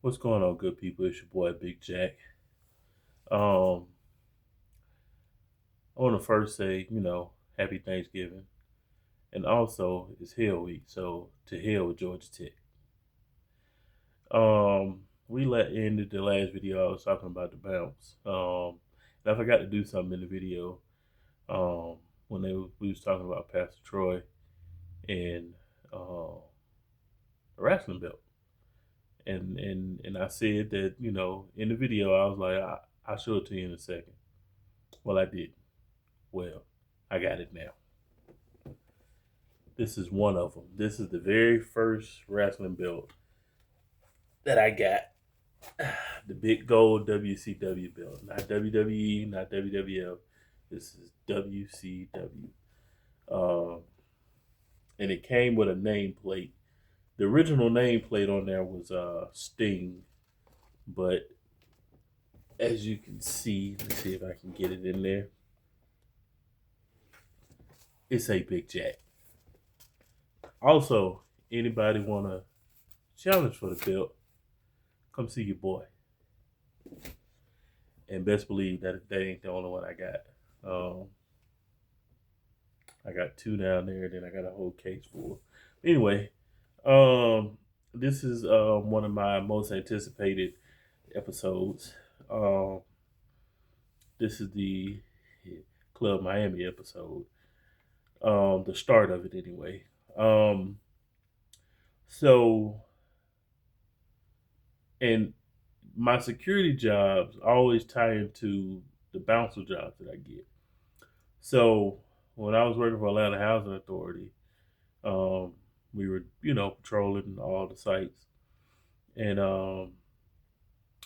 What's going on, good people? It's your boy Big Jack. Um, I want to first say, happy Thanksgiving, and also it's Hell Week, so to hell with Georgia Tech. Ended the last video. I was talking about the bounce. And I forgot to do something in the video. When we was talking about Pastor Troy and the wrestling belt, and I said that in the video I was like I'll show it to you in a second. Well, I did. Well, I got it now. This is one of them. This is the very first wrestling belt that I got. The big gold WCW belt. Not WWE, not WWF. This is WCW. And it came with a nameplate. The original nameplate on there was Sting. But as you can see, let's see if I can get it in there. It's a Big Jack. Also, anybody want to challenge for the belt, come see your boy. And best believe that ain't the only one I got. I got two down there, then I got a whole case full. Anyway, this is one of my most anticipated episodes. This is the Club Miami episode. The start of it anyway. So, and my security jobs always tie into the bouncer jobs that I get. So when I was working for Atlanta Housing Authority, we were, patrolling all the sites, and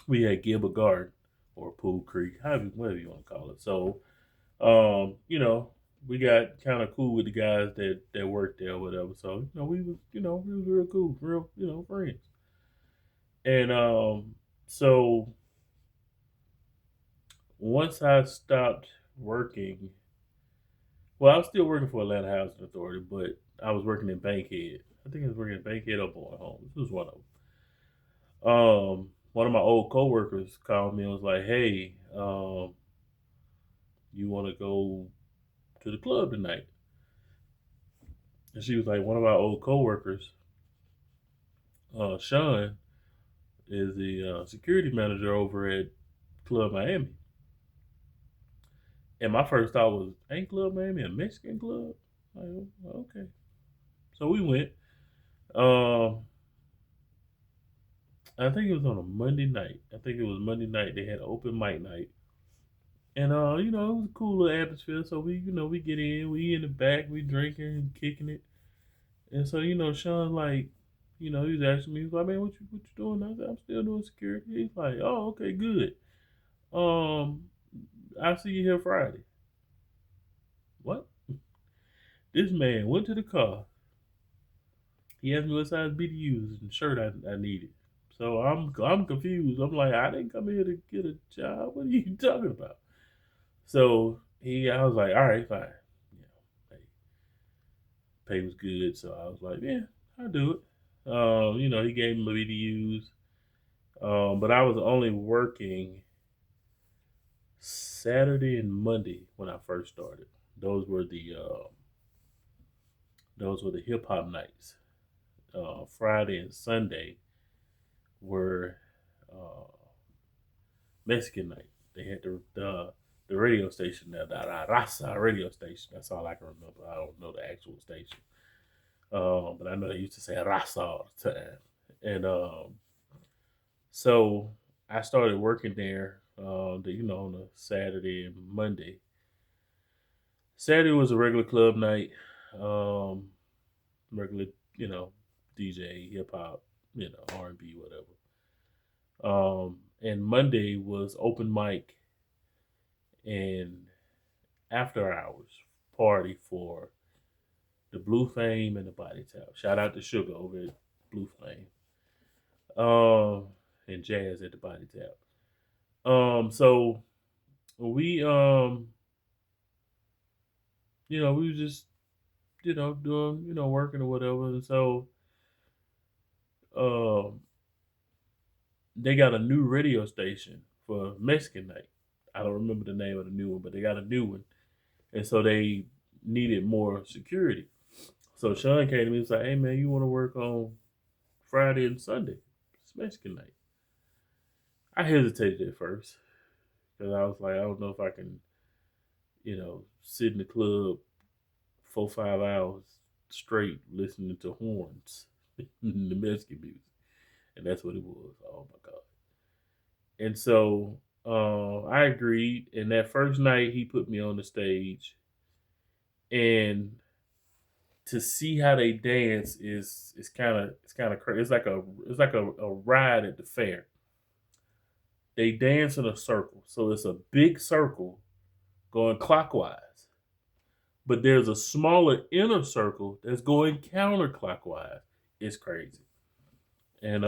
we had Gilbert Garden or Pool Creek, whatever you want to call it. So, we got kind of cool with the guys that worked there or whatever. So, we was real cool, real, friends. And so once I stopped working, well, I was still working for Atlanta Housing Authority, but I was working in Bankhead. I think I was working in Bankhead or Boy Homes. This was one of them. One of my old coworkers called me and was like, "Hey, you want to go to the club tonight?" And she was like, one of our old coworkers, Sean, is the security manager over at Club Miami. And my first thought was, ain't Club Miami a Mexican club? Like, okay. So we went. I think it was on a Monday night. I think it was Monday night. They had open mic night. And it was a cool little atmosphere. So we get in, we in the back, we drinking and kicking it. And so, Sean he was asking me, he's like, "Man, what you doing?" I said, "I'm still doing security." He's like, "Oh, okay, good. Um, I'll see you here Friday." What? This man went to the car. He asked me what size BDUs and shirt I needed. So I'm confused. I'm like, I didn't come here to get a job. What are you talking about? So I was like, all right, fine. Pay was good, so I was like, yeah, I'll do it. He gave me BDUs, but I was only working Saturday and Monday when I first started. Those were the hip hop nights. Friday and Sunday were uh, Mexican night. They had the radio station there, the Raza radio station. That's all I can remember. I don't know the actual station, but I know they used to say Raza all the time. And so I started working there. On the Saturday and Monday. Saturday was a regular club night, regular, DJ, hip hop, R&B, whatever. And Monday was open mic and after hours party for the Blue Flame and the Body Tap. Shout out to Sugar over at Blue Flame. And Jazz at the Body Tap. So we we were just doing working or whatever. And so they got a new radio station for Mexican night. I don't remember the name of the new one, but they got a new one, and so they needed more security. So Sean came to me and was like, "Hey man, you want to work on Friday and Sunday? It's Mexican night." I hesitated at first because I was like, I don't know if I can, sit in the club 4 5 hours straight listening to horns, the Mexican music, and that's what it was. Oh my god! And so I agreed. And that first night, he put me on the stage, and to see how they dance is kind of crazy. It's like a ride at the fair. They dance in a circle, so it's a big circle going clockwise, but there's a smaller inner circle that's going counterclockwise. It's crazy, and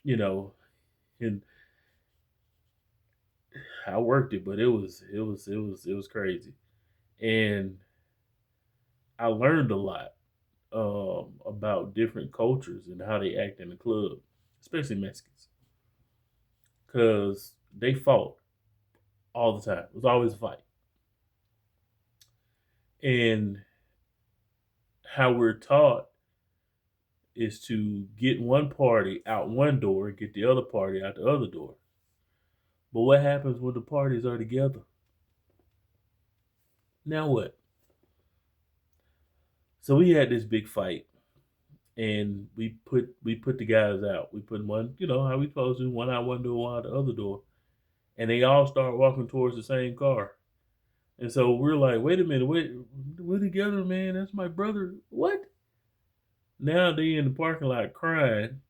you know, and I worked it, but it was crazy, and I learned a lot about different cultures and how they act in the club, especially Mexicans, because they fought all the time. It was always a fight, and how we're taught is to get one party out one door and get the other party out the other door. But what happens when the parties are together? Now what? So we had this big fight, and we put the guys out. We put one, how we supposed to, one out one door, one out the other door, and they all start walking towards the same car. And so we're like, wait a minute, wait, we're together, man. That's my brother. What? Now they in the parking lot crying,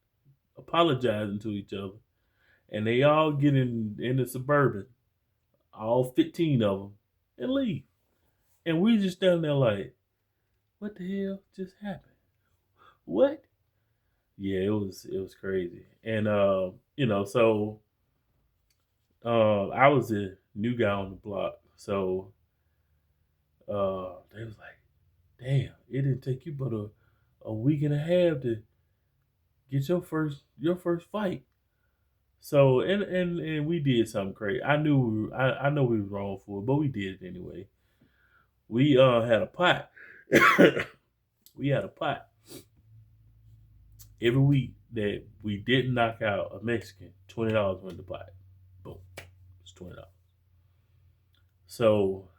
apologizing to each other, and they all get in the Suburban, all 15 of them, and leave. And we just standing there like, what the hell just happened? What? Yeah, it was crazy. And so I was a new guy on the block, so they was like, damn, it didn't take you but a week and a half to get your first fight. So and we did something crazy. I know we was wrong for it, but we did it anyway. We had a pot. We had a pot every week that we didn't knock out a Mexican. $20 went in the pot. Boom, it's $20. So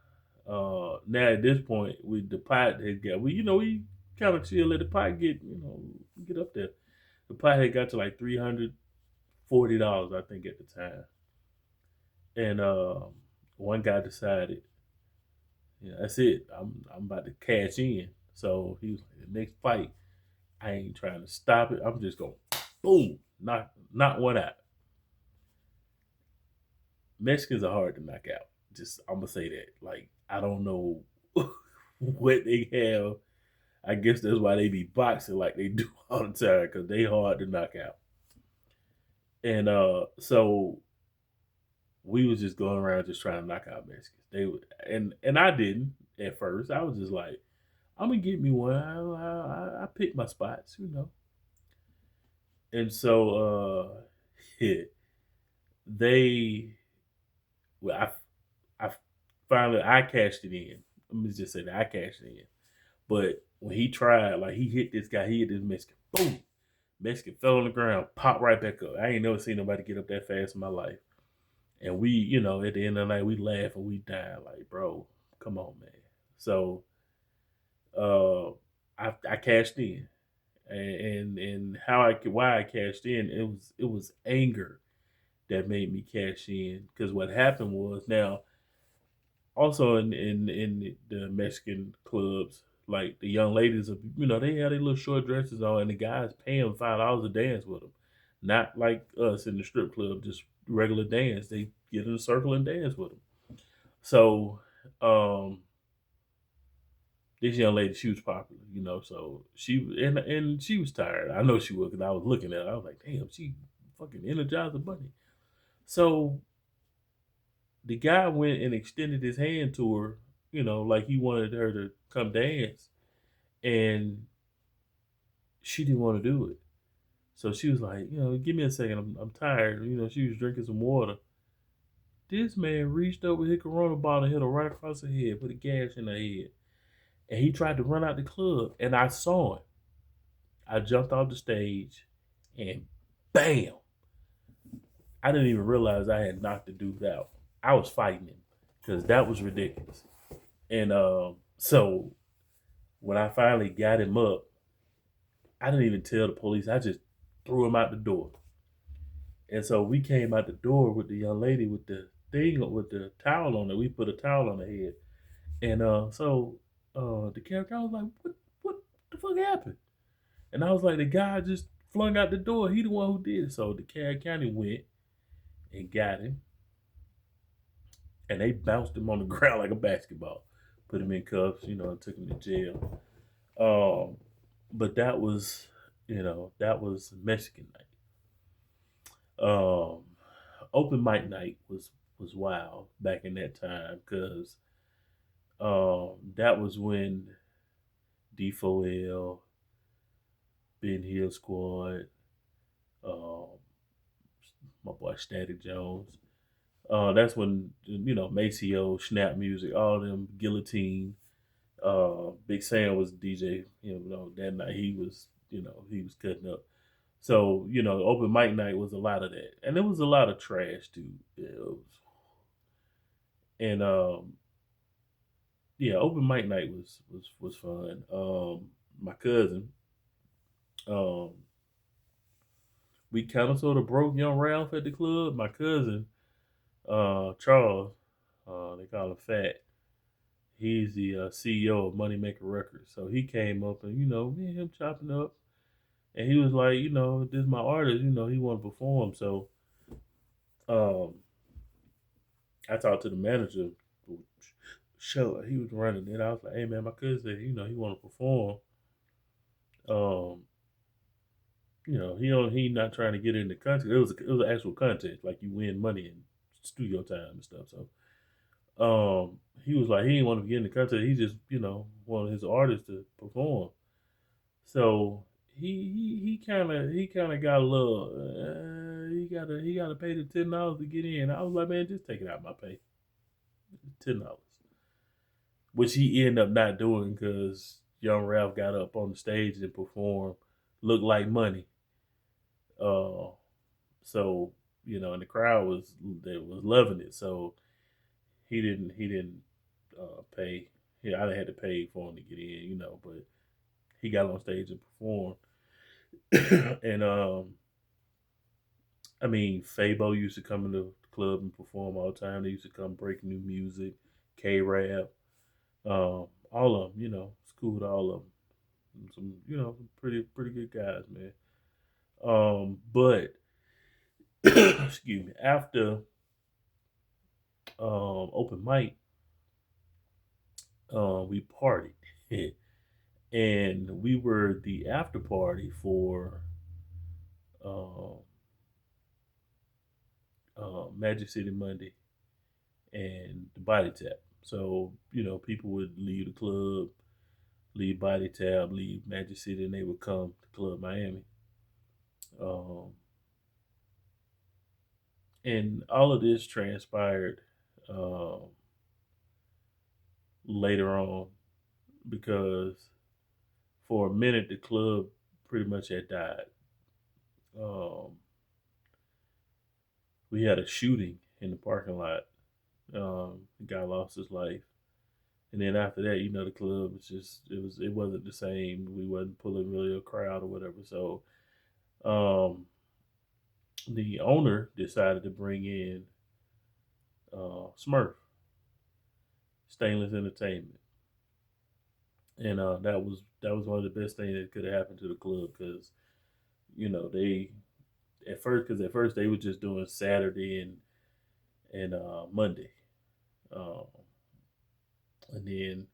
now at this point, we the pot had got we kind of chill, let the pot get up there. The pot had got to like $340, I think, at the time. And one guy decided, that's it. I'm about to cash in. So he was like, the next fight, I ain't trying to stop it. I'm just going, boom, knock one out. Mexicans are hard to knock out. Just I'm gonna say that. Like I don't know what they have. I guess that's why they be boxing like they do all the time because they hard to knock out. And so we was just going around just trying to knock out Mexicans. And I didn't at first. I was just like, I'm gonna get me one. I pick my spots. And so yeah, they well I finally I cashed it in. Let me just say that I cashed it in. But when he tried, like he hit this guy, he hit this Mexican, boom. Mexican fell on the ground, popped right back up. I ain't never seen nobody get up that fast in my life. And we, at the end of the night, we laugh and we die. Like, bro, come on, man. So uh I cashed in. And why I cashed in, it was anger that made me cash in. Because what happened was, now also in the Mexican clubs, like the young ladies, they had their little short dresses on, and the guys pay them $5 to dance with them, not like us in the strip club, just regular dance. They get in a circle and dance with them. So, this young lady, she was popular. So and she was tired. I know she was because I was looking at her. I was like, damn, she fucking energized the bunny. So the guy went and extended his hand to her, like he wanted her to come dance, and she didn't want to do it. So she was like, give me a second. I'm tired. She was drinking some water. This man reached over his Corona bottle and hit her right across the head, put a gash in her head. And he tried to run out the club. And I saw him. I jumped off the stage and bam. I didn't even realize I had knocked the dude out. I was fighting him because that was ridiculous. And so when I finally got him up, I didn't even tell the police. I just threw him out the door. And so we came out the door with the young lady with the thing with the towel on it. We put a towel on her head. And the character, I was like, what the fuck happened? And I was like, the guy just flung out the door. He the one who did it. So the county went and got him. And they bounced him on the ground like a basketball. Put him in cuffs, and took him to jail. But that was Mexican night. Open mic night was wild back in that time because that was when D4L, Ben Hill Squad, um, my boy Static Jones. That's when Maceo, Snap Music, all them Guillotine. Big Sam was DJ. That night he was cutting up. So open mic night was a lot of that, and there was a lot of trash too. And yeah, open mic night was fun. My cousin, um, we kind of sort of broke young Ralph at the club. My cousin, Charles, they call him Fat. He's the CEO of Moneymaker Records. So he came up and me and him chopping up, and he was like, this is my artist. He want to perform. So um, I talked to the manager. Show he was running it. I was like, hey man, my cousin said, he want to perform. Um, he not trying to get in the contest. It was an actual contest, like you win money in studio time and stuff. So he was like he didn't want to get in the contest. He just wanted his artist to perform. So he kind of got a little. He gotta pay the $10 to get in. I was like, man, just take it out of my pay. $10, which he ended up not doing because young Ralph got up on the stage and performed, looked like money. Uh, so and the crowd was loving it. So he didn't pay. Yeah, I had to pay for him to get in, but he got on stage and performed. And I mean, Fabo used to come in the club and perform all the time. They used to come break new music, K Rap, all of them. School with all of them. Some pretty good guys, man. But excuse me, after open mic, we partied, and we were the after party for um, Magic City Monday and the Body Tap. So people would leave the club, leave Body Tap, leave Magic City, and they would come to Club Miami. Um, and all of this transpired um, later on because for a minute the club pretty much had died. Um, we had a shooting in the parking lot. The guy lost his life, and then after that, the club was it wasn't the same. We wasn't pulling really a crowd or whatever. So the owner decided to bring in Smurf, Stainless Entertainment, and that was one of the best things that could have happened to the club because they at first they were just doing Saturday and Monday, um, and then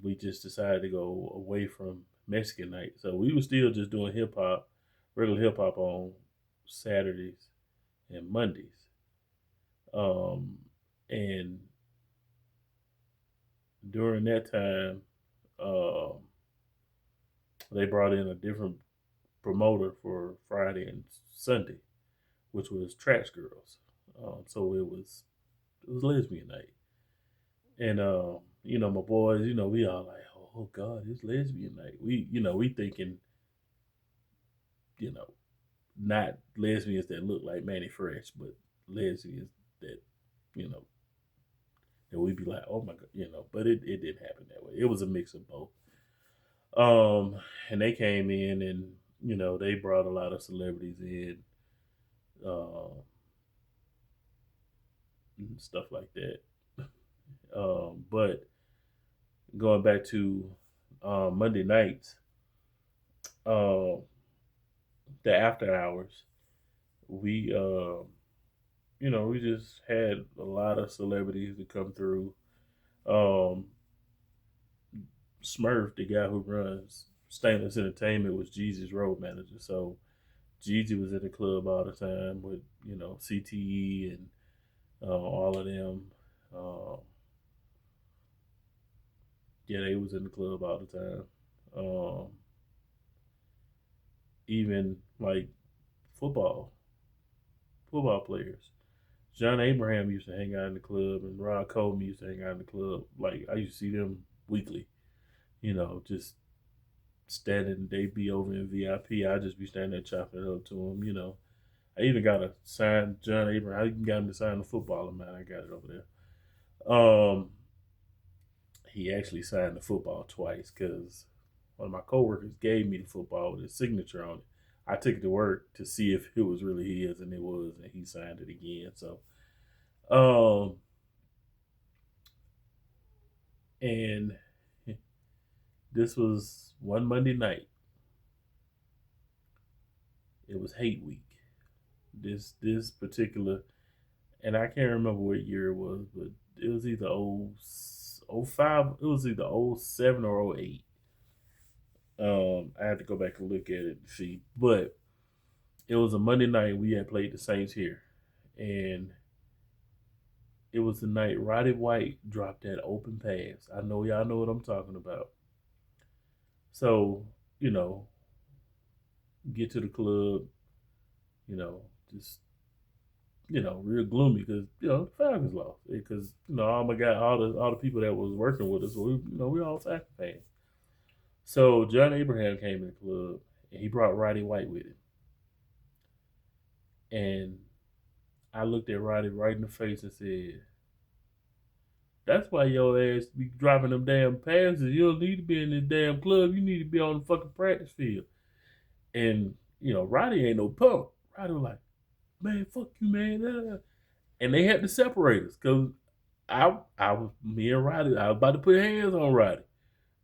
we just decided to go away from Mexican night. So we were still just doing hip hop, regular hip hop on Saturdays and Mondays. Um, and during that time, they brought in a different promoter for Friday and Sunday, which was Trash Girls. So it was lesbian night, and my boys, we all like, oh God, it's lesbian night. We thinking, you know, not lesbians that look like Manny Fresh, but lesbians that, you know, that we'd be like, oh my God, but it didn't happen that way. It was a mix of both. Um, and they came in and, they brought a lot of celebrities in, uh, and stuff like that. But going back to Monday nights, uh, the after hours, we, we just had a lot of celebrities to come through. Um, Smurf, the guy who runs Stainless Entertainment, was Jeezy's road manager. So Jeezy was in the club all the time with, CTE and all of them. Um, yeah, they was in the club all the time. Um, Even like football, football players. John Abraham used to hang out in the club, and Rod Coleman used to hang out in the club. Like I used to see them weekly. Just standing. They be over in VIP. I just be standing there chopping it up to them. I even got a sign John Abraham. I even got him to sign the football of mine. I got it over there. He actually signed the football twice because one of my coworkers gave me the football with his signature on it. I took it to work to see if it was really his, and it was, and he signed it again. So, um, and this was one Monday night. It was Hate Week. This particular, and I can't remember what year it was, but it was either 05, it was either 07 or '08. I had to go back and look at it to see, but it was a Monday night. We had played the Saints here, and it was the night Roddy White dropped that open pass. I know y'all know what I'm talking about. So, you know, get to the club, just real gloomy because the Falcons lost because all the people that was working with us, we all Falcons fans. So John Abraham came in the club and he brought Roddy White with him, and I looked at Roddy right in the face and said, "That's why your ass be dropping them damn passes. You don't need to be in this damn club. You need to be on the fucking practice field." And Roddy ain't no punk. Roddy was like, "Man, fuck you, man." And they had to separate us because me and Roddy, I was about to put hands on Roddy.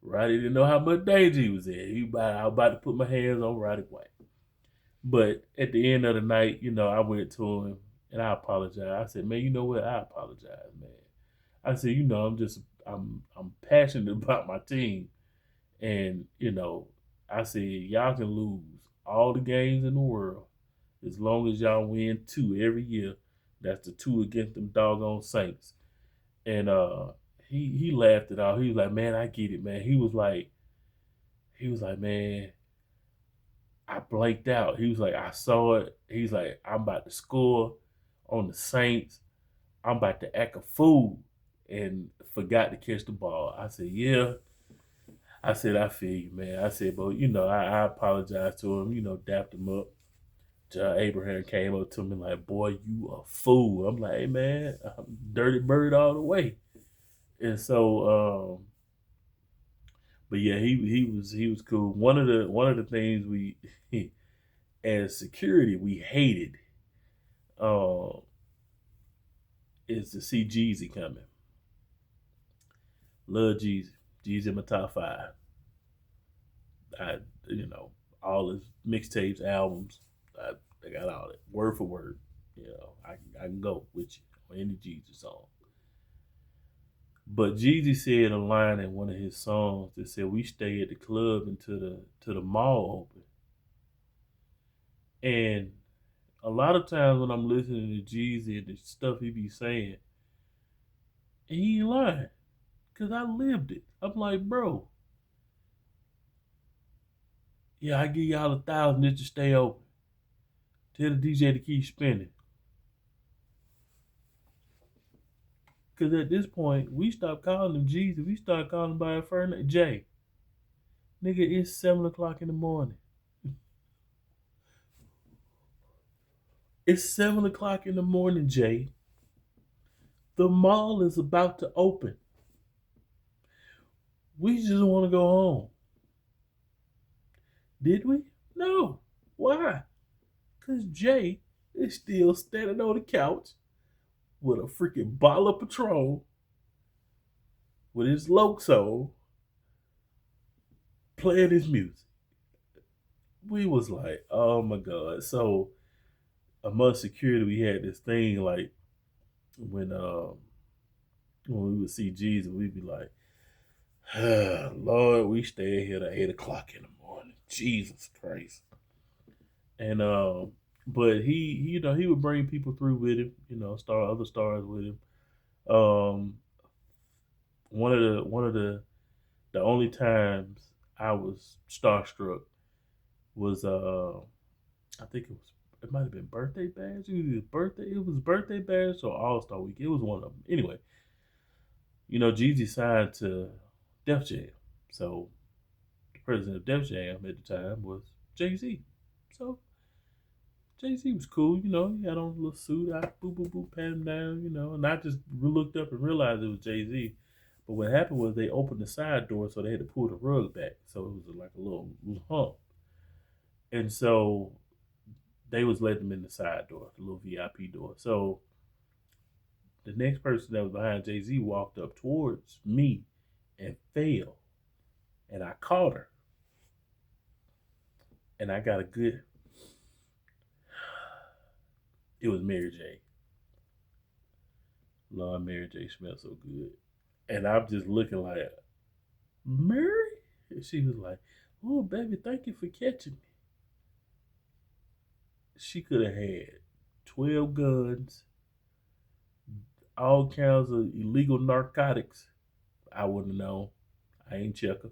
Roddy didn't know how much danger he was in. I was about to put my hands on Roddy White. But at the end of the night, I went to him and I apologized. I said, "Man, you know what? I apologize, man." I said, I'm passionate about my team. And, I said, y'all can lose all the games in the world as long as y'all win two every year. That's the two against them doggone Saints. And he laughed it out. He was like, "Man, I get it, man." He was like, "Man, I blanked out." He was like, "I saw it." He's like, "I'm about to score on the Saints. I'm about to act a fool," and forgot to catch the ball. I said, "Yeah." I said, "I feel you, man." I said, "But I apologized to him. Dapped him up." John Abraham came up to me like, "Boy, you a fool." I'm like, "Hey, man, I'm dirty bird all the way." And so, but yeah, he was cool. One of the things we as security we hated uh, is to see Jeezy coming. Love Jeezy. Jeezy in my top five. I all his mixtapes, albums. I got all that word for word. I can go with you on any Jeezy song. But Jeezy said a line in one of his songs that said, "We stay at the club until the mall open." And a lot of times when I'm listening to Jeezy and the stuff he be saying, he ain't lying, cause I lived it. I'm like, bro, Yeah, I give y'all 1,000 just to stay open. Tell the DJ to keep spinning. Because at this point, we stopped calling him Jesus. We started calling him by a first name, Jay. Nigga, it's 7 o'clock in the morning. It's 7 o'clock in the morning, Jay. The mall is about to open. We just want to go home. Did we? No. Why? Because Jay is still standing on the couch with a freaking bottle of Patron with his Loxo playing his music. We was like, oh my God. So among security, we had this thing like when we would see Jesus, we'd be like, Lord, we stay here at 8 o'clock in the morning. Jesus Christ. And but he would bring people through with him, other stars with him. Um one of the only times I was starstruck was I think it might have been birthday bash. It was birthday bash or All Star Week. It was one of them. Anyway, Jeezy signed to Def Jam. So the president of Def Jam at the time was Jay-Z. So Jay-Z was cool, he had on a little suit. I boop boop boop pat him down, and I just looked up and realized it was Jay-Z. But what happened was they opened the side door, so they had to pull the rug back. So it was like a little hump. And so they was letting him in the side door, the little VIP door. So the next person that was behind Jay-Z walked up towards me and fell. And I caught her. And I got a good, it was Mary J. Lord, Mary J smells so good. And I'm just looking like, Mary? And she was like, oh, baby, thank you for catching me. She could have had 12 guns, all kinds of illegal narcotics. I wouldn't have known. I ain't check her.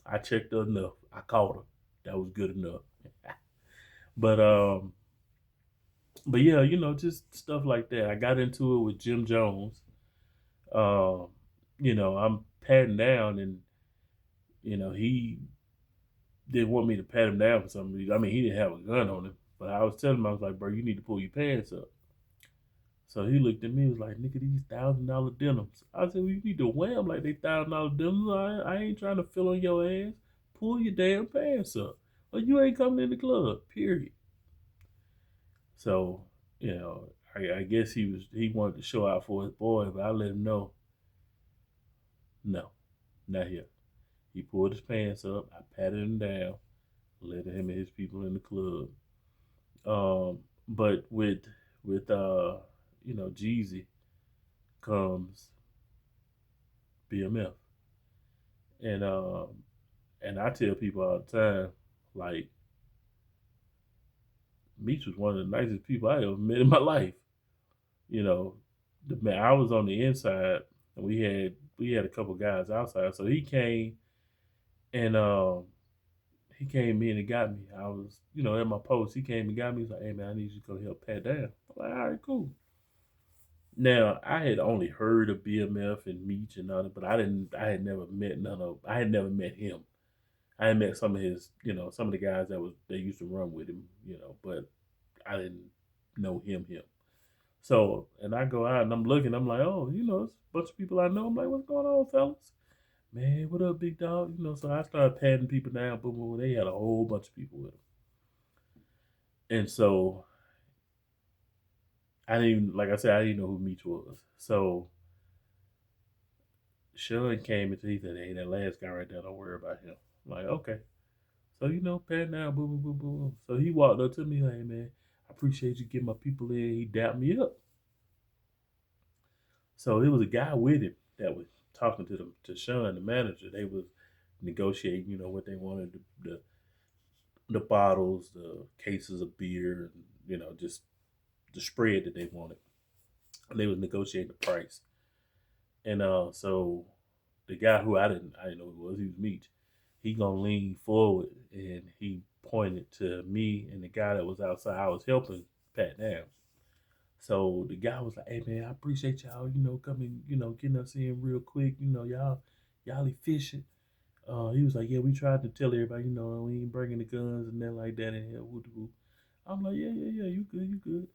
I checked her enough. I caught her. That was good enough. but yeah, just stuff like that. I got into it with Jim Jones. Um, I'm patting down, and he didn't want me to pat him down for some reason. I mean, he didn't have a gun on him, but I was telling him, I was like, bro, you need to pull your pants up. So he looked at me and was like, nigga, these $1,000 denims. I said, well, you need to wear them like they $1,000 denims. I ain't trying to fill on your ass. Pull your damn pants up. Or you ain't coming in the club, period. So, I guess he wanted to show out for his boy, but I let him know, no, not here. He pulled his pants up. I patted him down, let him and his people in the club. But with Jeezy comes BMF, and I tell people all the time, like, Meech was one of the nicest people I ever met in my life. You know, the man, I was on the inside, and we had a couple guys outside. So he came and he came in and got me. I was, at my post. He came and got me. He's like, "Hey man, I need you to go help pat down." I'm like, "All right, cool." Now I had only heard of BMF and Meech and other, but I didn't. I had never met none of. I had never met him. I had met some of his, some of the guys that used to run with him, but I didn't know him. So, and I go out and I'm looking, I'm like, oh, it's a bunch of people I know. I'm like, what's going on, fellas? Man, what up, big dog? So I started patting people down, boom, boom. They had a whole bunch of people with them. And so I didn't even, like I said, I didn't know who Meech was. So Sean came and he said, hey, that last guy right there, don't worry about him. I'm like, okay. So, patting down, boom, boom, boom, boom. So he walked up to me like, man, I appreciate you getting my people in. He dapped me up. So it was a guy with him that was talking to Sean, the manager. They was negotiating, what they wanted, the bottles, the cases of beer, and just the spread that they wanted. And they was negotiating the price. And so the guy who I didn't know who he was Meech. he gonna lean forward and he pointed to me and the guy that was outside. I was helping pat down. So the guy was like, "Hey man, I appreciate y'all, coming, getting us in real quick. Y'all efficient." He was like, "Yeah, we tried to tell everybody, we ain't bringing the guns and nothing like that in here." Woo-doo. I'm like, "Yeah, yeah, yeah, you good."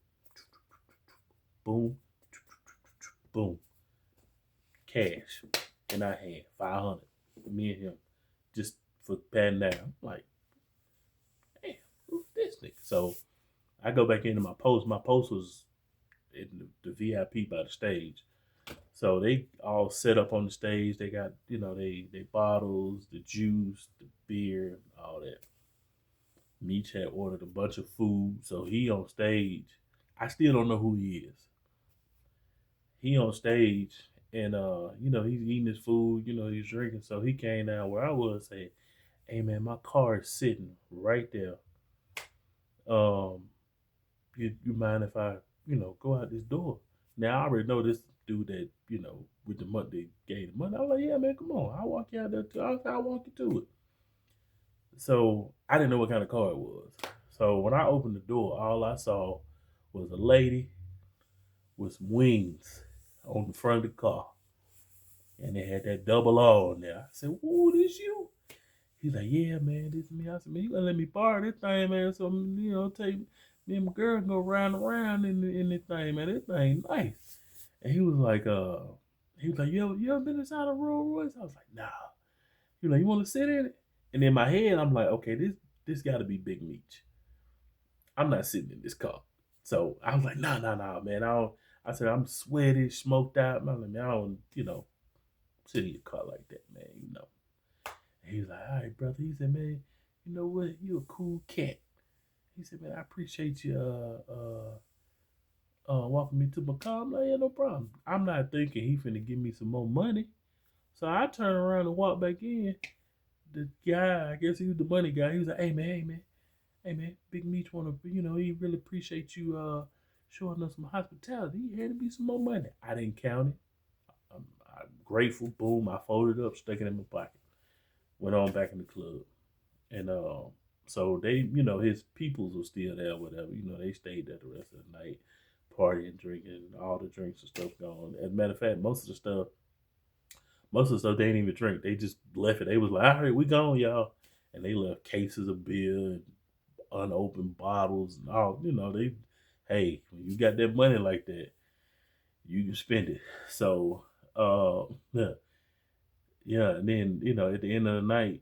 Boom, boom, cash in our hand, 500. Me and him, just for patting down. I'm like, "Damn, who's this nigga?" So I go back into my post. My post was in the VIP by the stage. So they all set up on the stage. They got, they bottles, the juice, the beer, all that. Meech had ordered a bunch of food. So he on stage. I still don't know who he is. He on stage and he's eating his food, he's drinking. So he came down where I was saying, "Hey man, my car is sitting right there. Um, you mind if I, go out this door?" Now I already know this dude that, with the money they gave the money. I was like, "Yeah, man, come on. I'll walk you out there too. I'll walk you to it." So I didn't know what kind of car it was. So when I opened the door, all I saw was a lady with some wings on the front of the car. And they had that double R on there. I said, "Whoa, this you?" He's like, "Yeah, man, this is me." I said, "Man, you gonna let me borrow this thing, man? So, take me and my girl and go round and around in this thing, man. This thing nice." And he was like, you ever been inside a Rolls Royce? I was like, "Nah." He was like, "You want to sit in it?" And in my head, I'm like, "Okay, this got to be Big Meech. I'm not sitting in this car." So I was like, "Nah, nah, nah, man. I don't." I said, "I'm sweaty, smoked out. I'm like, man, I don't, sit in your car like that, man. And he was like, "All right, brother." He said, "Man, you know what? You a cool cat." He said, "Man, I appreciate you walking me to my car." I'm like, "Yeah, no problem." I'm not thinking he finna give me some more money. So I turned around and walked back in. The guy, I guess he was the money guy. He was like, hey man, Big Meech wanna, he really appreciate you showing us some hospitality. He handed me some more money. I didn't count it. I'm grateful. Boom, I folded it up, stuck it in my pocket. Went on back in the club. And so they, his peoples were still there, whatever. They stayed there the rest of the night, partying, drinking, all the drinks and stuff going. As a matter of fact, most of the stuff they didn't even drink. They just left it. They was like, "All right, we gone, y'all," and they left cases of beer and unopened bottles and all. Hey, when you got that money like that, you can spend it. So, yeah, yeah, and then at the end of the night,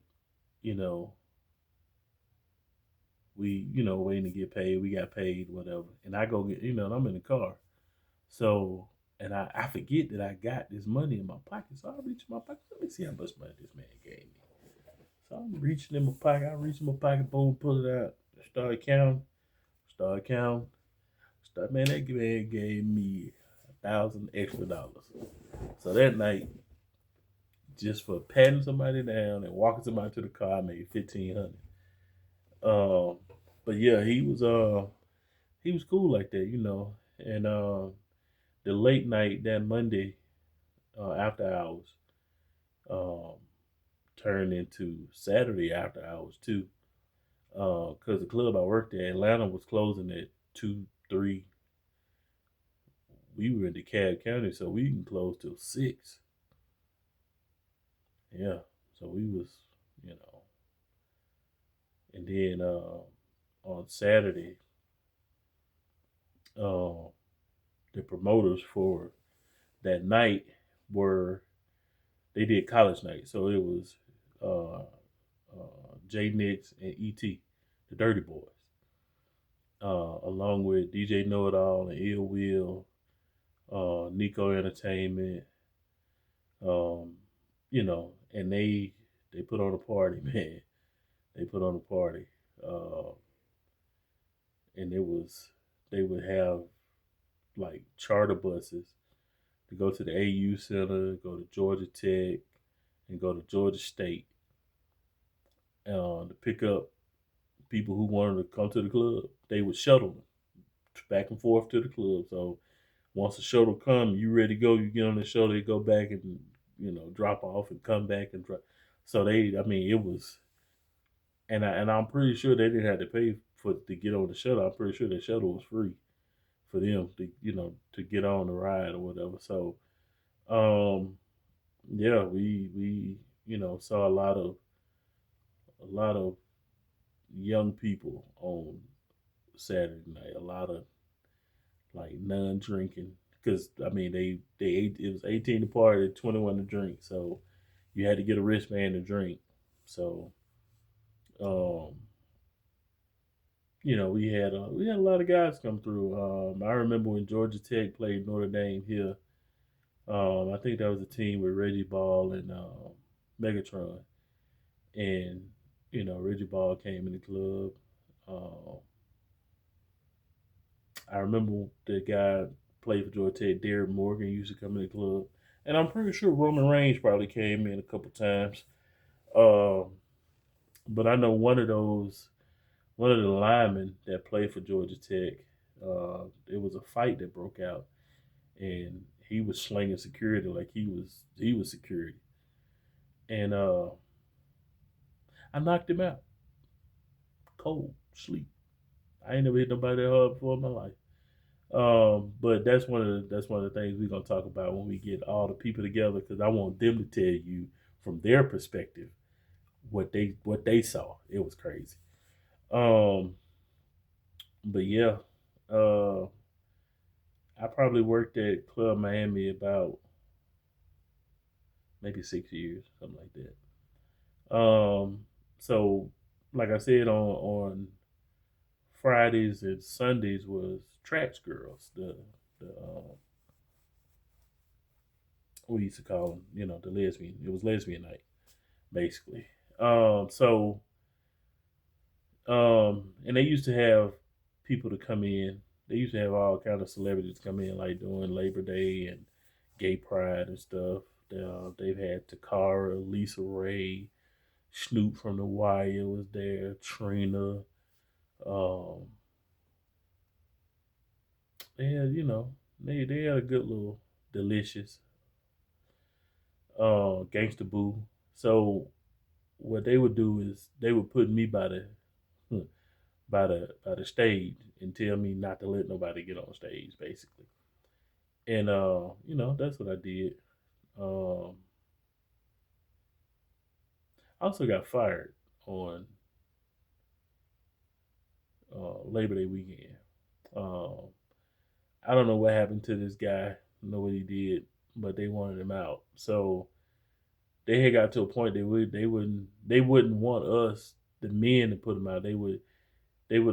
you know, we waiting to get paid. We got paid, whatever, and I go get and I'm in the car, so. And I forget that I got this money in my pocket. So I reach in my pocket. Let me see how much money this man gave me. So I'm reaching in my pocket. I reach in my pocket, boom, pull it out. Start counting. Start counting. Man, that man gave me $1,000 extra. So that night, just for patting somebody down and walking somebody to the car, I made 1,500. But yeah, he was cool like that. And the late night that Monday after hours um, turned into Saturday after hours too. Because the club I worked at, Atlanta, was closing at 2, 3. We were in DeKalb County, so we can close till 6. Yeah, so we was, you know, and then on Saturday, uh, the promoters for that night were they did college night, so it was uh, J Nix and ET, the Dirty Boys, along with DJ Know It All and Ill Will, Nico Entertainment, and they put on a party, man. They put on a party, uh, and they would have like charter buses to go to the AU Center, go to Georgia Tech, and go to Georgia State to pick up people who wanted to come to the club. They would shuttle them back and forth to the club. So once the shuttle come, you ready to go. You get on the shuttle, they go back and drop off and come back and drop. So I mean, it was, and I'm pretty sure they didn't have to pay for to get on the shuttle. I'm pretty sure the shuttle was free for them to to get on the ride or whatever. So um, yeah, we saw a lot of young people on Saturday night. A lot of like non-drinking because I mean it was 18 to party, 21 to drink. So you had to get a wristband to drink. So um, we had a lot of guys come through. I remember when Georgia Tech played Notre Dame here. I think that was a team with Reggie Ball and Megatron, and Reggie Ball came in the club. Uh, I remember the guy played for Georgia Tech, Derek Morgan, used to come in the club, and I'm pretty sure Roman Reigns probably came in a couple times. Um, but I know one of the linemen that played for Georgia Tech. It was a fight that broke out, and he was slinging security like he was security, and I knocked him out cold sleep. I ain't never hit nobody that hard before in my life. But that's one of the things we're gonna talk about when we get all the people together because I want them to tell you from their perspective what they saw. It was crazy. Um, but yeah, uh, I probably worked at Club Miami about maybe 6 years, something like that. So like I said, on Fridays and Sundays was Trash Girls, the we used to call them, the lesbian. It was lesbian night basically. So and they used to have people to come in. They used to have all kind of celebrities come in, like during Labor Day and Gay Pride and stuff. They've had Takara, Lisa Ray, Snoop from The Wire was there, Trina. Um, they had, they had a good little delicious gangster boo. So what they would do is they would put me by the by the stage and tell me not to let nobody get on stage, basically. And that's what I did. Um, I also got fired on Labor Day weekend. Um, I don't know what happened to this guy. Know what he did, but they wanted him out. So they had got to a point they wouldn't want us the men to put him out. They would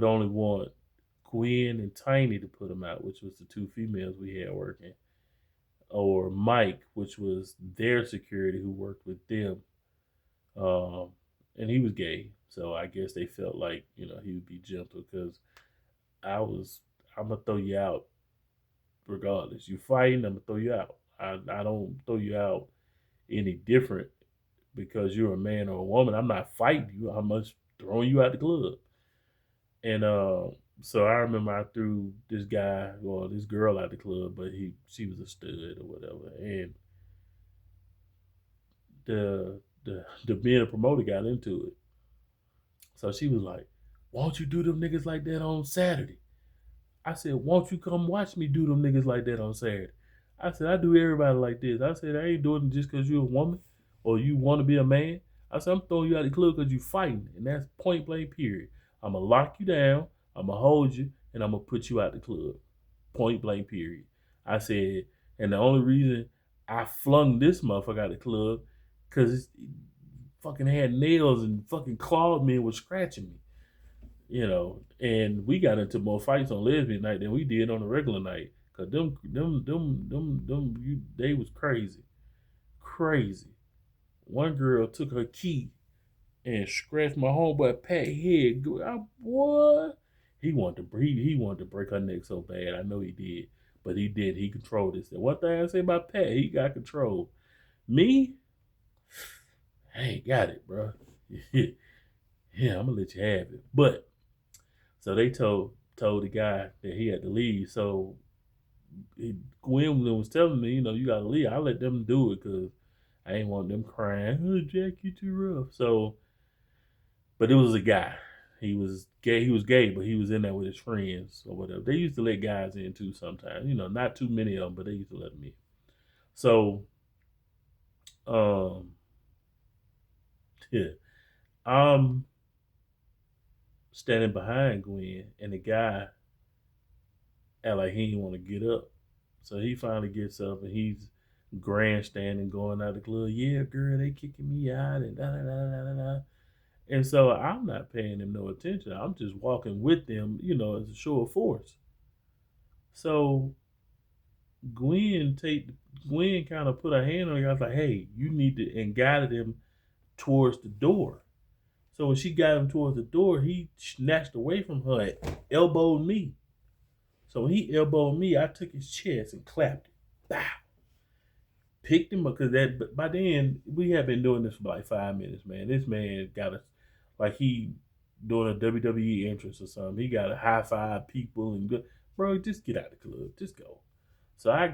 only want Gwen and Tiny to put him out, which was the two females we had working, or Mike, which was their security who worked with them. Um, and he was gay, so I guess they felt like he would be gentle because I was I'm gonna throw you out regardless. You fighting, I'm gonna throw you out. I don't throw you out any different because you're a man or a woman. I'm not fighting you. I'm just throwing you out the club. And so I remember I threw this guy or this girl out the club, but she was a stud or whatever. And the being a promoter got into it. So she was like, "Won't you do them niggas like that on Saturday?" I said, "Won't you come watch me do them niggas like that on Saturday?" I said, "I do everybody like this." I said, "I ain't doing it just because you're a woman or you want to be a man." I said, "I'm throwing you out of the club because you fighting, and that's point blank period. I'm gonna lock you down, I'm gonna hold you, and I'm gonna put you out the club. Point blank period." I said, and the only reason I flung this motherfucker out of the club because it fucking had nails and fucking clawed me and was scratching me. And we got into more fights on lesbian night than we did on a regular night. Cause they was crazy, crazy. One girl took her key and scratched my homeboy Pat head. Boy, he wanted to break her neck so bad. I know he did, but he did. He controlled this. And one thing I say about Pat, he got control. Me, I ain't got it, bro. Yeah, I'm gonna let you have it, but. So they told the guy that he had to leave. So Gwen was telling me, you got to leave. I let them do it because I ain't want them crying, oh, Jack, you too rough. So, but it was a guy. He was gay. He was gay, but he was in there with his friends or whatever. They used to let guys in too sometimes. Not too many of them, but they used to let them in. So, um, yeah, I'm standing behind Gwen, and the guy act like he didn't want to get up. So he finally gets up and he's grandstanding, going out the club. Yeah, girl, they kicking me out and da da da da da da. And so I'm not paying them no attention. I'm just walking with them, as a show of force. So Gwen take Gwen kind of put her hand on him. I was like, hey, you need to, and guided him towards the door. So when she got him towards the door, he snatched away from her and elbowed me. So when he elbowed me, I took his chest and clapped it. Bow. Picked him up because but by then we had been doing this for like 5 minutes, man. This man got us like he doing a WWE entrance or something. He got to high five people and go, bro, just get out of the club, just go. So I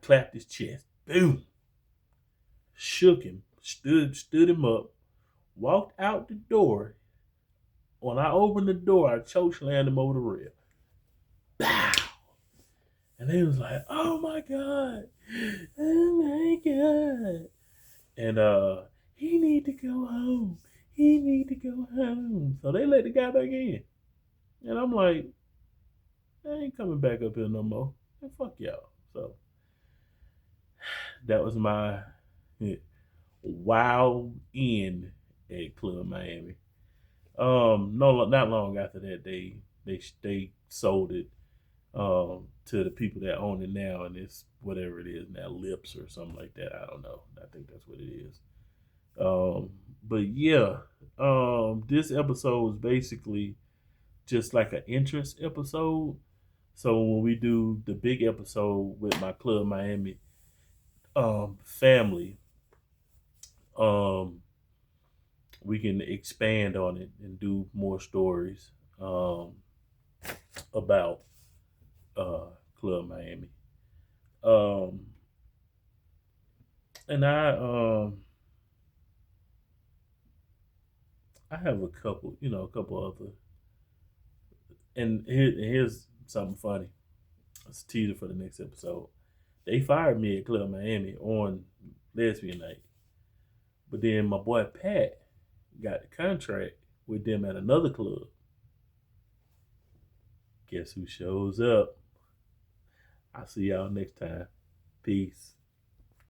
clapped his chest, boom, shook him, stood him up, walked out the door. When I opened the door, I choke slammed him over the rail. Bow. And they was like, oh my God. Oh my God. And he need to go home. He need to go home. So they let the guy back in. And I'm like, I ain't coming back up here no more. And fuck y'all. So that was my wild end at Club Miami. No, not long after that, they sold it to the people that own it now, and it's whatever it is now, Lips or something like that. I don't know. I think that's what it is. But yeah, this episode was basically just like an entrance episode. So when we do the big episode with my Club Miami family, um, we can expand on it and do more stories about Club Miami. Um, and I have a couple other. And here's something funny. It's a teaser for the next episode. They fired me at Club Miami on lesbian night, but then my boy Pat got the contract with them at another club. Guess who shows up? I'll see y'all next time. Peace.